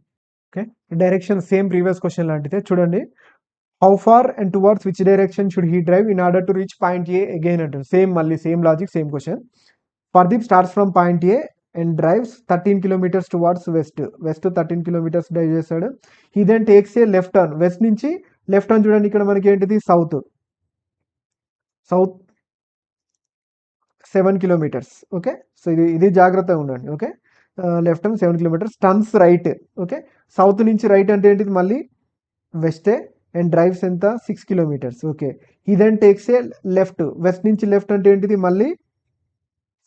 Okay, direction same previous question లాంటిదే. చూడండి, how far and towards which direction should he drive in order to reach point A again అంటుంది. సేమ్ మళ్ళీ same logic, same question. Pardeep starts from point A and drives 13 kilometers towards west. West 13 kilometers drive చేస్తాడు. He then takes a left turn. West నుంచి left turn చూడండి, ఇక్కడ మనకి ఏంటిది south 7 kilometers. Okay, so ఇది జాగ్రత్తగా ఉండండి. Okay, left turn 7 kilometers, turns right. Okay, south నుంచి రైట్ అంటే ఏంటిది మళ్ళీ వెస్టే. అండ్ డ్రైవ్స్ ఎంత 6 kilometers. Okay, he then takes a left. West నుంచి లెఫ్ట్ అంటే ఏంటిది మళ్ళీ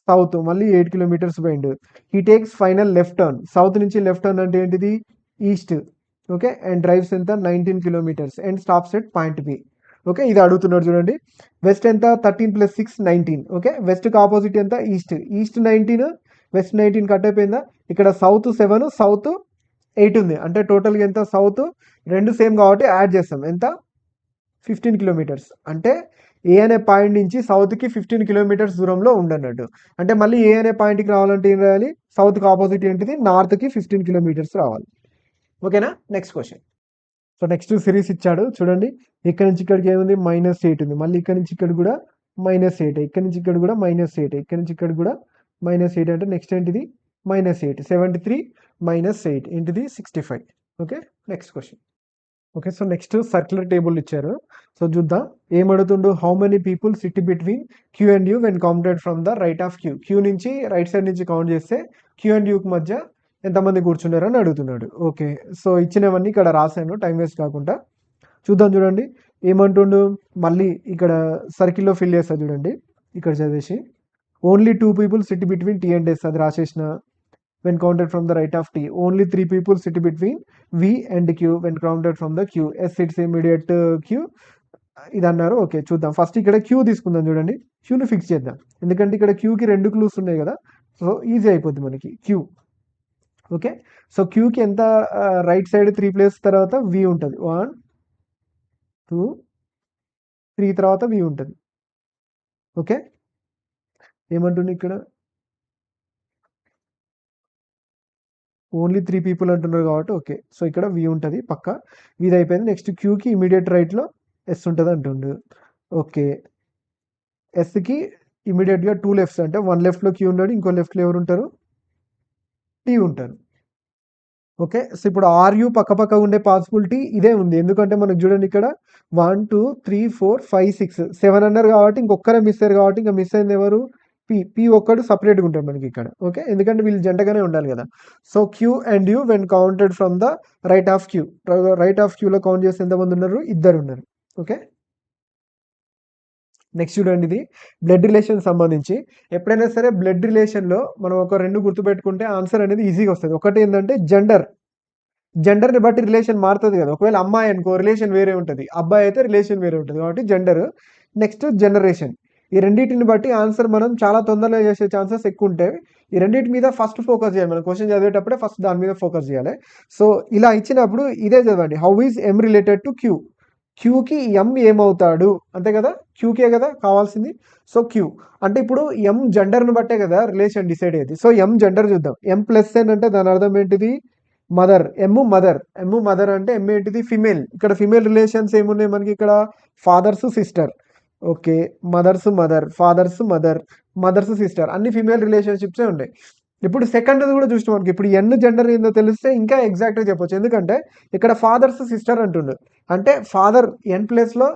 సౌత్, మళ్ళీ 8 kilometers పోయిండు. He takes final left turn. South నుంచి లెఫ్ట్ టర్న్ అంటే ఏంటిది ఈస్ట్. ఓకే, అండ్ డ్రైవ్స్ ఎంత 19 kilometers and stops at point B. Okay, ఇది అడుగుతున్నాడు చూడండి. వెస్ట్ ఎంత 13 + 6 19. ఓకే, వెస్ట్కి ఆపోజిట్ ఎంత ఈస్ట్. ఈస్ట్ 19, వెస్ట్ 19 కట్ అయిపోయిందా. ఇక్కడ సౌత్ 7, సౌత్ 8 ఉంది. అంటే టోటల్గా ఎంత, సౌత్ 2 సేమ్ కాబట్టి యాడ్ చేస్తాం, ఎంత 15 kilometers. అంటే ఏ అనే పాయింట్ నుంచి సౌత్కి 15 kilometers దూరంలో ఉండన్నట్టు. అంటే మళ్ళీ ఏ అనే పాయింట్కి రావాలంటే ఏం రాయాలి, సౌత్కి ఆపోజిట్ ఏంటిది నార్త్కి 15 kilometers రావాలి. ఓకేనా, next question. So next series ఇచ్చాడు చూడండి. ఇక్కడ నుంచి ఇక్కడికి ఏముంది -8 ఉంది. మళ్ళీ ఇక్కడ నుంచి ఇక్కడ కూడా -8, ఇక్కడ నుంచి ఇక్కడ కూడా -8, ఇక్కడ నుంచి ఇక్కడ కూడా -8. అంటే నెక్స్ట్ ఏంటిది -8, 73 - 8 ఏంటిది 65. Okay, next question. Okay, so next circular table ఇచ్చారు. సో చూద్దాం ఏమడుతుండు. How many people sit between Q and U when counted from the right of Q. Q నుంచి రైట్ సైడ్ నుంచి కౌంట్ చేస్తే క్యూ అండ్ యూకి మధ్య ఎంతమంది కూర్చున్నారు అని అడుగుతున్నాడు. ఓకే, సో ఇచ్చినవన్నీ ఇక్కడ రాశాను టైం వేస్ట్ కాకుండా. చూద్దాం చూడండి ఏమంటుండు. మళ్ళీ ఇక్కడ సర్కిల్లో ఫిల్ చేస్తా చూడండి. ఇక్కడ చదివేసి only 2 people sit between T and S అది రాసేసిన. when counted from the right of T. Only 3 people sit between V and Q when counted from the Q. S sits immediate Q. ఇది అన్నారు. Okay చూద్దాం. First ఇక్కడ queue తీసుకుందాం చూడండి. క్యూని fix చేద్దాం. ఎందుకంటే ఇక్కడ క్యూకి 2 క్లూస్ ఉన్నాయి కదా. సో ఈజీ అయిపోద్ది మనకి క్యూ. ఓకే. సో క్యూకి ఎంత రైట్ సైడ్ 3 ప్లేస్ తర్వాత వి ఉంటుంది. 1 2 3 తర్వాత వి ఉంటుంది. ఓకే. ఏమంటుంది ఇక్కడ ఓన్లీ 3 పీపుల్ అంటున్నారు కాబట్టి ఓకే. సో ఇక్కడ వి ఉంటుంది పక్క. వీది అయిపోయింది. నెక్స్ట్ క్యూకి ఇమీడియట్ రైట్లో ఎస్ ఉంటుంది అంటుండు. ఓకే. ఎస్కి ఇమీడియట్గా 2 లెఫ్ట్స్ అంటే 1 లెఫ్ట్లో క్యూ ఉన్నాడు, ఇంకో లెఫ్ట్లో ఎవరు ఉంటారు? టీ ఉంటారు. ఓకే. సో ఇప్పుడు ఆర్యు పక్క ఉండే పాసిబిలిటీ ఇదే ఉంది. ఎందుకంటే మనకు చూడండి ఇక్కడ 1 2 3 4 5 6 7 అన్నారు కాబట్టి ఇంకొక్కరే మిస్ అయ్యారు కాబట్టి ఇంకా మిస్ అయింది ఎవరు? పి ఒక్కడు సపరేట్గా ఉంటాడు మనకి ఇక్కడ. ఓకే. ఎందుకంటే వీళ్ళు జంటగానే ఉండాలి కదా. So Q and U when counted from the right of queue. Right of క్యూలో కౌంట్ చేస్తే ఎంతమంది ఉన్నారు? 2 ఉన్నారు. ఓకే. నెక్స్ట్ చూడండి, ఇది బ్లడ్ రిలేషన్ సంబంధించి. ఎప్పుడైనా సరే బ్లడ్ రిలేషన్లో మనం ఒక 2 గుర్తుపెట్టుకుంటే ఆన్సర్ అనేది ఈజీగా వస్తుంది. ఒకటి ఏంటంటే జెండర్ని బట్టి రిలేషన్ మారుతుంది కదా. ఒకవేళ అమ్మాయి అనుకో రిలేషన్ వేరే ఉంటుంది, అబ్బాయి అయితే రిలేషన్ వేరే ఉంటుంది. కాబట్టి జెండర్. Next generation. ఈ రెండింటిని బట్టి ఆన్సర్ మనం చాలా తొందరగా చేసే ఛాన్సెస్ ఎక్కువ ఉంటాయి. ఈ రెండింటి మీద ఫస్ట్ ఫోకస్ చేయాలి. మనం క్వశ్చన్ చదివేటప్పుడే ఫస్ట్ దాని మీద ఫోకస్ చేయాలి. సో ఇలా ఇచ్చినప్పుడు ఇదే చదవండి. How is M related to Q. క్యూకి ఎం ఏమవుతాడు అంతే కదా. క్యూకే కదా కావాల్సింది. సో క్యూ అంటే ఇప్పుడు ఎం జెండర్ని బట్టే కదా రిలేషన్ డిసైడ్ అయ్యేది. సో ఎం జెండర్ చూద్దాం. ఎం ప్లస్ ఎన్ అంటే దాని అర్థం ఏంటిది? మదర్. ఎమ్ మదర్ అంటే ఎమ్ ఏంటిది? ఫిమేల్. ఇక్కడ ఫిమేల్ రిలేషన్స్ ఏమున్నాయి మనకి ఇక్కడ? Father's sister. Okay. Mother's mother, father's mother, mother's sister, అన్ని ఫిమేల్ రిలేషన్షిప్సే ఉన్నాయి. ఇప్పుడు సెకండ్ కూడా చూసినాం మనకి. ఇప్పుడు ఎన్ జెండర్ ఏందో తెలిస్తే ఇంకా ఎగ్జాక్ట్గా చెప్పొచ్చు. ఎందుకంటే ఇక్కడ ఫాదర్స్ సిస్టర్ అంటుండు అంటే ఫాదర్ ఎన్ ప్లేస్లో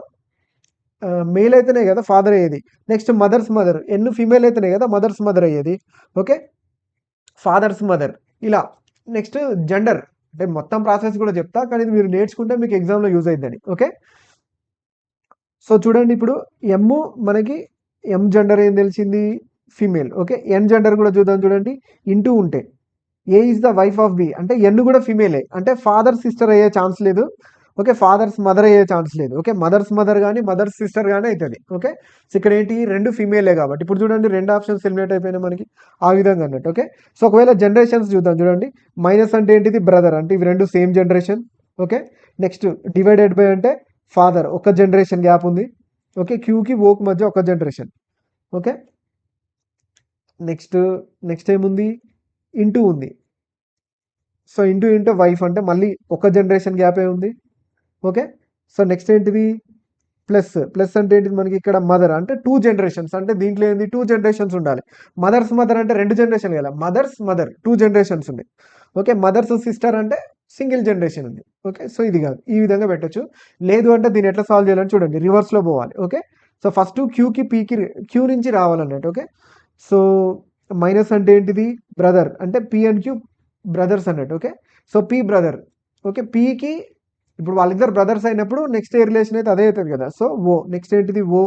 మేల్ అయితేనే కదా ఫాదర్ అయ్యేది. నెక్స్ట్ మదర్స్ మదర్, ఎన్ ఫిమేల్ అయితేనే కదా మదర్స్ మదర్ అయ్యేది. ఓకే. ఫాదర్స్ మదర్ ఇలా. నెక్స్ట్ జెండర్ అంటే మొత్తం ప్రాసెస్ కూడా చెప్తా, కానీ ఇది మీరు నేర్చుకుంటే మీకు ఎగ్జామ్లో యూజ్ అవుతుందని. ఓకే. సో చూడండి, ఇప్పుడు ఎమ్ మనకి ఎం జెండర్ ఏం తెలిసింది? ఫీమేల్. ఓకే. ఎన్ జెండర్ కూడా చూద్దాం. చూడండి, ఇంటూ ఉంటే A is the wife of B అంటే ఎన్ కూడా ఫీమేలే. అంటే ఫాదర్ సిస్టర్ అయ్యే ఛాన్స్ లేదు. ఓకే. ఫాదర్స్ మదర్ అయ్యే ఛాన్స్ లేదు. ఓకే. మదర్స్ మదర్ కానీ మదర్స్ సిస్టర్ కానీ అవుతుంది. ఓకే. సో ఇక్కడ ఏంటి? 2 ఫీమేలే కాబట్టి ఇప్పుడు చూడండి 2 ఆప్షన్స్ ఎలిమినేట్ అయిపోయినాయి మనకి ఆ విధంగా అన్నట్టు. ఓకే. సో ఒకవేళ జనరేషన్స్ చూద్దాం. చూడండి, మైనస్ అంటే ఏంటిది? బ్రదర్. అంటే ఇవి 2 same generation. Okay. Next divided by అంటే ఫాదర్, ఒక జనరేషన్ గ్యాప్ ఉంది. ఓకే. క్యూకి ఓకి మధ్య ఒక జనరేషన్. ఓకే. నెక్స్ట్ ఏముంది? ఇంటూ ఉంది. సో ఇంటూ వైఫ్ అంటే మళ్ళీ ఒక జనరేషన్ గ్యాపే ఉంది. ఓకే. సో నెక్స్ట్ ఏంటిది? ప్లస్ అంటే ఏంటిది మనకి ఇక్కడ? మదర్ అంటే 2 జనరేషన్స్. అంటే దీంట్లో ఏంది? 2 జనరేషన్స్ ఉండాలి. మదర్స్ మదర్ అంటే 2 జనరేషన్ కదా. మదర్స్ మదర్ 2 జనరేషన్స్ ఉన్నాయి. ఓకే. మదర్స్ సిస్టర్ అంటే సింగిల్ జనరేషన్ ఉంది. ఓకే. సో ఇది కాదు, ఈ విధంగా పెట్టచ్చు. లేదు అంటే దీన్ని ఎట్లా సాల్వ్ చేయాలని చూడండి, రివర్స్లో పోవాలి. ఓకే. సో ఫస్ట్ క్యూకి పీకి క్యూ నుంచి రావాలన్నట్టు. ఓకే. సో మైనస్ అంటే ఏంటిది? బ్రదర్. అంటే పి అండ్ క్యూ బ్రదర్స్ అన్నట్టు. Okay. So P brother. Okay. పీకి ఇప్పుడు వాళ్ళిద్దరు బ్రదర్స్ అయినప్పుడు నెక్స్ట్ ఏ రిలేషన్ అయితే అదే అవుతుంది కదా. సో ఓ. నెక్స్ట్ ఏంటిది? ఓ.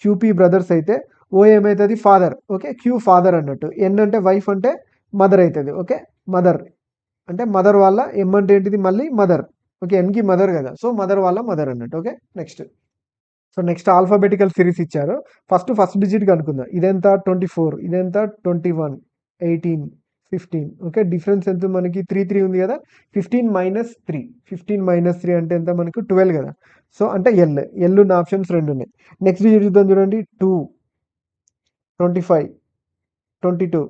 క్యూపీ బ్రదర్స్ అయితే ఓ ఏమవుతుంది? ఫాదర్. ఓకే. క్యూ ఫాదర్ అన్నట్టు. ఎన్ అంటే వైఫ్ అంటే మదర్ అవుతుంది. ఓకే. మదర్ అంటే మదర్ వాళ్ళ. ఎం అంటే ఏంటిది? మళ్ళీ మదర్. ఓకే. ఎన్కి మదర్ కదా. సో మదర్ వాళ్ళ మదర్ అన్నట్టు. ఓకే. నెక్స్ట్ ఆల్ఫాబెటికల్ సిరీస్ ఇచ్చారు. ఫస్ట్ డిజిట్ కనుక్కుందాం. ఇదెంత? 24. ఇదెంత? 21, 18, 15. ఓకే. డిఫరెన్స్ ఎంత మనకి? 3 ఉంది కదా. 15 - 3 అంటే ఎంత మనకు? 12 కదా. సో అంటే ఎల్ ఉన్న ఆప్షన్స్ 2 ఉన్నాయి. నెక్స్ట్ డిజిట్ చూద్దాం. చూడండి, 2, 25, 22,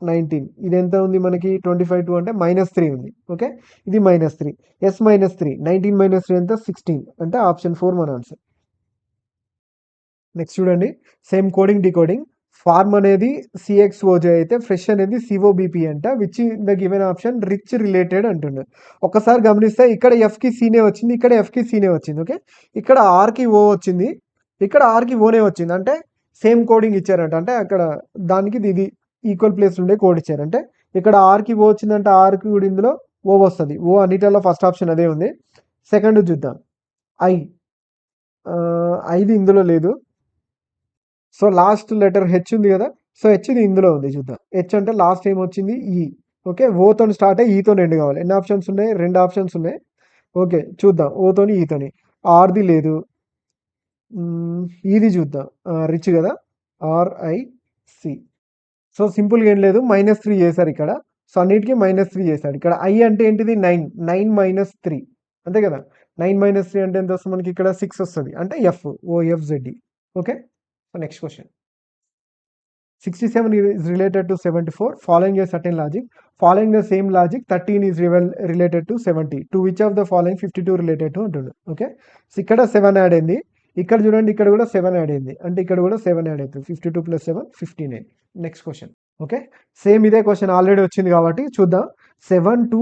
19. ఇది ఎంత ఉంది మనకి? 25, 2 అంటే -3 ఉంది. ఓకే. ఇది -3. ఎస్ -3. 19 - 3 ఎంత? 16. అంటే ఆప్షన్ 4 మన ఆన్సర్. నెక్స్ట్ చూడండి, సేమ్ కోడింగ్ డీకోడింగ్. ఫార్మ్ అనేది సిఎక్స్ఓజే అయితే ఫ్రెష్ అనేది సిఓబిపి అంట. Which the given option rich related అంటున్నారు. ఒకసారి గమనిస్తే ఇక్కడ ఎఫ్కి సీనే వచ్చింది, ఇక్కడ ఎఫ్కి సీనే వచ్చింది. ఓకే. ఇక్కడ ఆర్కి ఓ వచ్చింది, ఇక్కడ ఆర్కి ఓనే వచ్చింది. అంటే సేమ్ కోడింగ్ ఇచ్చారంట. అంటే అక్కడ దానికి ఇది ఈక్వల్ ప్లేస్ ఉండే కోడ్ ఇచ్చారంటే ఇక్కడ ఆర్కి ఓ వచ్చిందంటే ఆర్కి కూడా ఇందులో ఓ వస్తుంది. ఓ అన్నిటిలో ఫస్ట్ ఆప్షన్ అదే ఉంది. సెకండ్ చూద్దాం. ఐది ఇందులో లేదు. సో లాస్ట్ లెటర్ హెచ్ ఉంది కదా. సో హెచ్ ఇది ఇందులో ఉంది చూద్దాం. హెచ్ అంటే లాస్ట్ ఏమొచ్చింది ఈ. ఓకే. ఓతోని స్టార్ట్ అయ్యి ఈతోని ఎండ్ కావాలి. ఎన్ని ఆప్షన్స్ ఉన్నాయి? 2 ఆప్షన్స్ ఉన్నాయి. ఓకే. చూద్దాం. ఓతోని ఈతోని. ఆర్‌ది లేదు. ఈది చూద్దాం. రిచ్ కదా! ఆర్ఐసి. సో సింపుల్‌గా ఏం లేదు. -3 చేశారు ఇక్కడ. సో అన్నిటికి -3 చేశాడు. ఇక్కడ ఐ అంటే ఏంటిది? 9. 9 - 3 అంతే కదా! 9 - 3 అంటే ఎంత వస్తుంది మనకి ఇక్కడ 6 వస్తది. అంటే F. OFZE. Okay. So next question. 67 is related to 74 following a certain logic. Following the same logic 13 is related to 70. To which of the following 52 related to అంటుండు. ఓకే. సో ఇక్కడ 7 యాడ్ అయింది. ఇక్కడ చూడండి ఇక్కడ కూడా 7 యాడ్ అయింది. అంటే ఇక్కడ కూడా 7 యాడ్ అవుతుంది. 52 + 7 15 అయింది. Next question. ఓకే. సేమ్ ఇదే క్వెషన్ ఆల్రెడీ వచ్చింది కాబట్టి చూద్దాం. 7 2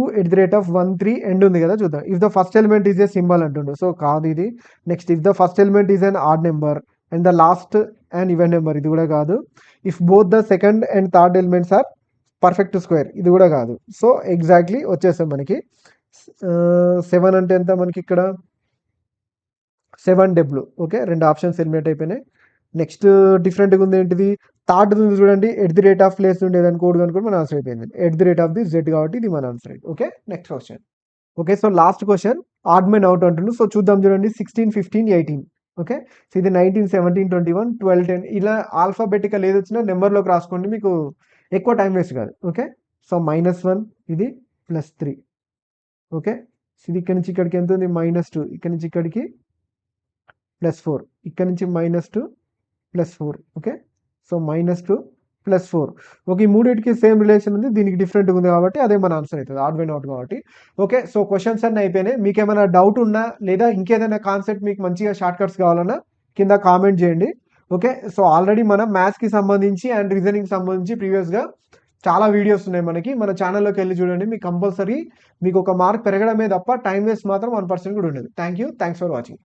ఎండ్ ఉంది కదా చూద్దాం. If the first element is a symbol అంటుండు. సో కాదు ఇది. Next if the first element is an odd number and the last and even number ఇది కూడా కాదు. If both the second and third elements are perfect square ఇది కూడా కాదు. So exactly వచ్చేస్తాం మనకి 7 అంటే ఎంత మనకి ఇక్కడ 7 డబ్ల్యూ. ఓకే. 2 ఆప్షన్స్ ఎలిమినేట్ అయిపోయినాయి. నెక్స్ట్ డిఫరెంట్‌గా ఉంది ఏంటిది? థర్డ్ ఉంది చూడండి. @ ప్లేస్ ఉండేదని కోడ్ కనుక్కొని మన ఆన్సర్ అయిపోయింది. @ కాబట్టి ఇది మన answer. Okay. Next question. Okay. So last question odd men out అంటుండు. సో చూద్దాం చూడండి 16 15 18. ఓకే. సో ఇది 19 17 21 12 10 ఇలా ఆల్ఫాబెటికల్ ఏదొచ్చినా నెంబర్‌లోకి రాసుకోండి. మీకు ఎక్కువ టైం వేస్ట్ కాదు. ఓకే. సో -1 ఇది +3. ఓకే. సో ఇది ఇక్కడి నుంచి ఇక్కడికి ఎంత ఉంది? -2 ఇక్కడి నుంచి ఇక్కడికి +4 ఇక్కడి నుంచి -2 +4. ఓకే. సో -2 +4. ఓకే. ఈ మూడిటికి సేమ్ రిలేషన్ ఉంది. దీనికి డిఫరెంట్‌గా ఉంది కాబట్టి అదే మన ఆన్సర్ అయితది. ఆడ్ బై నాట్ కాబట్టి. ఓకే. సో క్వెషన్స్ అన్నీ అయిపోయినాయి. మీకేమైనా డౌట్ ఉన్నా లేదా ఇంకేదైనా కాన్సెప్ట్ మీకు మంచిగా షార్ట్ కట్స్ కావాలన్నా కింద కామెంట్ చేయండి. ఓకే. సో ఆల్రెడీ మనం మ్యాథ్స్‌కి సంబంధించి అండ్ రీజనింగ్‌కి సంబంధించి ప్రీవియస్‌గా చాలా వీడియోస్ ఉన్నాయి మనకి. మన ఛానల్‌లోకెళ్ళి చూడండి. మీకు కంపల్సరీ మీకు ఒక మార్క్ పెరగడమే తప్ప టైమ్ వేస్ట్ మాత్రం 1% కూడా ఉండదు. Thanks for watching.